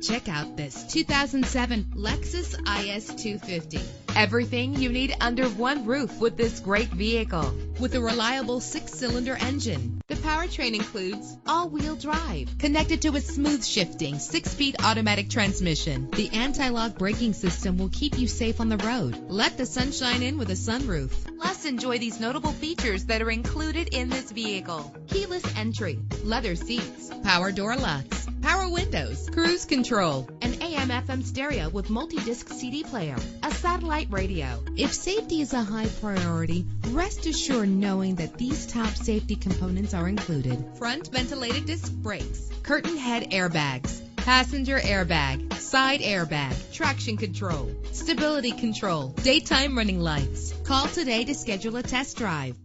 Check out this 2007 Lexus IS250. Everything you need under one roof with this great vehicle. With a reliable 6-cylinder engine, the powertrain includes all-wheel drive, connected to a smooth shifting 6-speed automatic transmission. The anti-lock braking system will keep you safe on the road. Let the sunshine in with a sunroof. Plus, enjoy these notable features that are included in this vehicle: keyless entry, leather seats, power door locks, power windows, cruise control, an AM/FM stereo with multi-disc CD player, a satellite radio. If safety is a high priority, rest assured knowing that these top safety components are included: front ventilated disc brakes, curtain head airbags, passenger airbag, side airbag, traction control, stability control, daytime running lights. Call today to schedule a test drive.